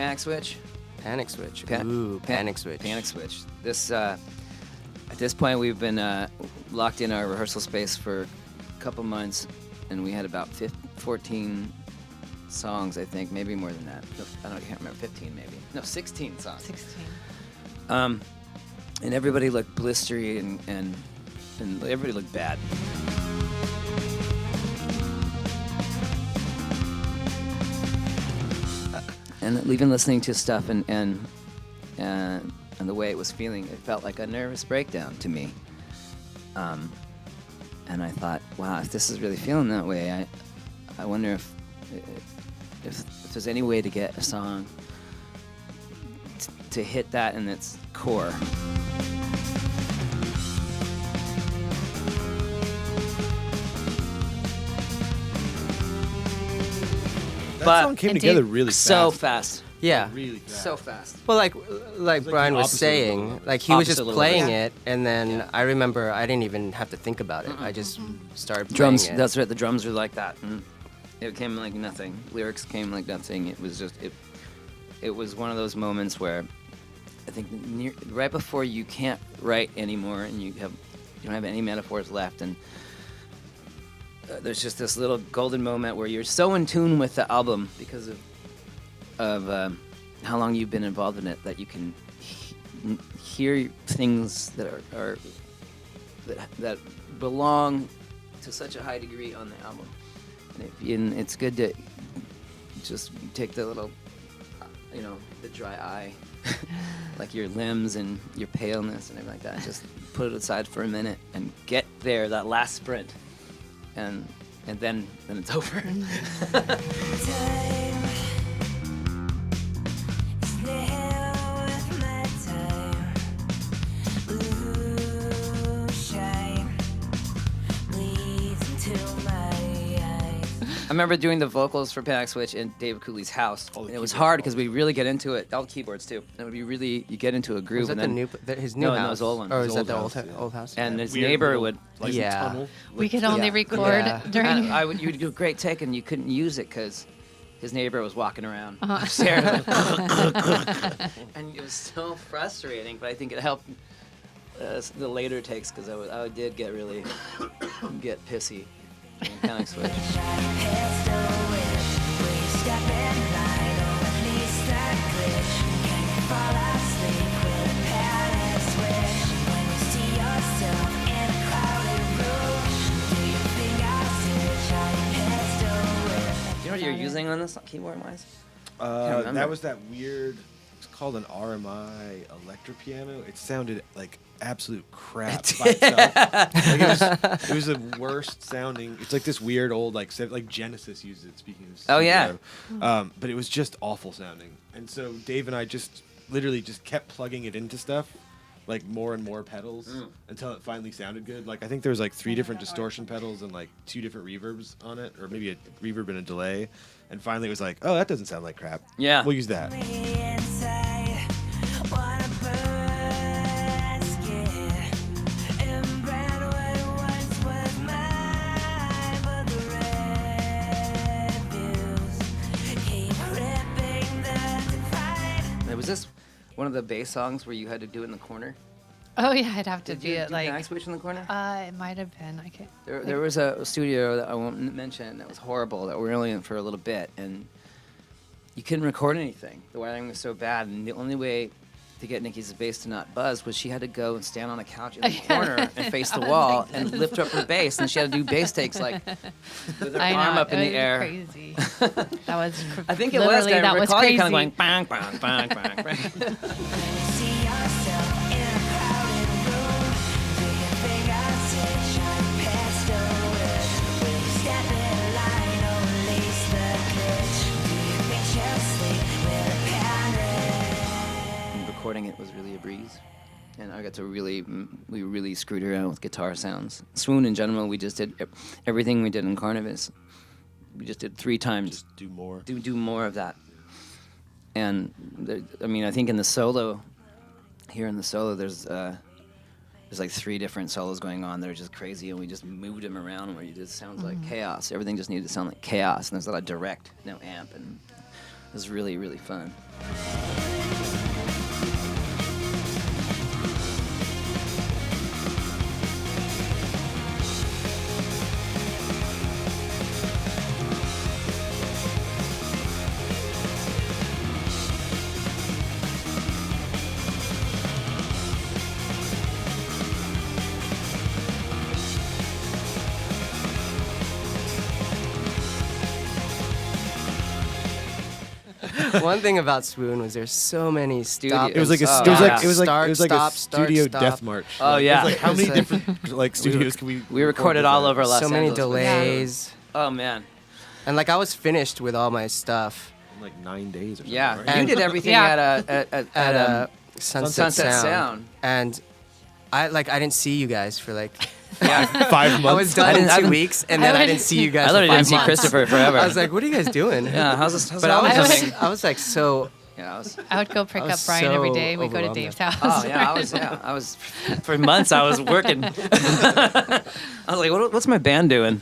Panic Switch. Panic Switch. Ooh, Panic Switch. Panic Switch. This at this point we've been locked in our rehearsal space for a couple months, and we had about 14 songs, I think, maybe more than that. No, I can't remember. 15 maybe. No, 16 songs. 16. And everybody looked blistery and everybody looked bad. And even listening to stuff and the way it was feeling, it felt like a nervous breakdown to me. And I thought, wow, if this is really feeling that way, I wonder if there's any way to get a song to hit that in its core. That song came together really fast. So fast. Yeah. Really fast. So fast. Well, like Brian the was opposite saying, of like he was just Opposite of playing yeah. it, and then I remember I didn't even have to think about it. I just started playing Drums. it. That's right. The drums were like that. And it came like nothing. Lyrics came like nothing. It was just it was one of those moments where I think right before you can't write anymore and you don't have any metaphors left, and there's just this little golden moment where you're so in tune with the album because of how long you've been involved in it that you can hear things that are that belong to such a high degree on the album, and it's good to just take the little, the dry eye, like your limbs and your paleness and everything like that, and just put it aside for a minute and get there, that last sprint, and then it's over. I remember doing the vocals for Panic Switch in David Cooley's house. And it was hard because we really get into it. All the keyboards too. And it would be really, you get into a groove. Was that and his new no, house? No, his old one. Or His is that old the house, old house? And his Weird neighbor little, would. like, Yeah. tunnel. We could only record during. You'd do a great take and you couldn't use it because his neighbor was walking around. And it was so frustrating, but I think it helped the later takes because I did get really get pissy in Panic Switch. Do you know what you're using on this keyboard-wise? That was that weird. It's called an RMI electro piano. It sounded like absolute crap by itself. Like it was the worst sounding. It's like this weird old like Genesis used it. Speaking of Oh, yeah. studio. But it was just awful sounding. And so Dave and I just literally just kept plugging it into stuff, like more and more pedals until it finally sounded good. Like I think there was like 3 different distortion pedals and like 2 different reverbs on it, or maybe a reverb and a delay. And finally it was like, oh, that doesn't sound like crap. Yeah. We'll use that. Was this one of the bass songs where you had to do it in the corner? Oh yeah, I'd have to Did do you it do like. Panic Switch in the corner? It might have been. I can't. There was a studio that I won't mention that was horrible that we were only in for a little bit, and you couldn't record anything. The wiring was so bad, and the only way to get Nikki's bass to not buzz was she had to go and stand on a couch in the corner and face the wall and lift up her bass, and she had to do bass takes like with her arm up in the air. Crazy. That was. I think it was. Literally, that was recall crazy. you kind of going bang, bang, bang, bang, bang. Recording it was really a breeze, and I got to we really screwed around with guitar sounds. Swoon in general, we just did everything we did in Carnivis. We just did 3 times. Just do more. Do more of that. And I think in the solo, there's like 3 different solos going on that are just crazy, and we just moved them around where it just sounds like chaos. Everything just needed to sound like chaos, and there's a lot of direct, no amp, and was really, really fun. One thing about Swoon was there's so many stop. Studios. It was like a, Oh, it was like yeah. it was like Start, it was like stop, a start, studio stop. death march. Oh, Like, it yeah. was like how It's many like- different like studios can we? We recorded all over Los so many Angeles. delays, Oh man. and like I was finished with all my stuff in like 9 days or something. Yeah, right? you did everything Yeah. at Sunset Sunset Sound. Sound. And I didn't see you guys for like 5 months. I was done in I 2 didn't- weeks, and then I didn't see you guys. I for literally 5 didn't see months. Christopher forever. I was like, what are you guys doing? yeah, how's this? How's But that I was going? just, I was like so. Yeah, I was. I would go pick I up was Brian every so day. We'd go to overwhelmed Dave's there. house. Oh yeah, I was for months. I was working. I was like, what's my band doing?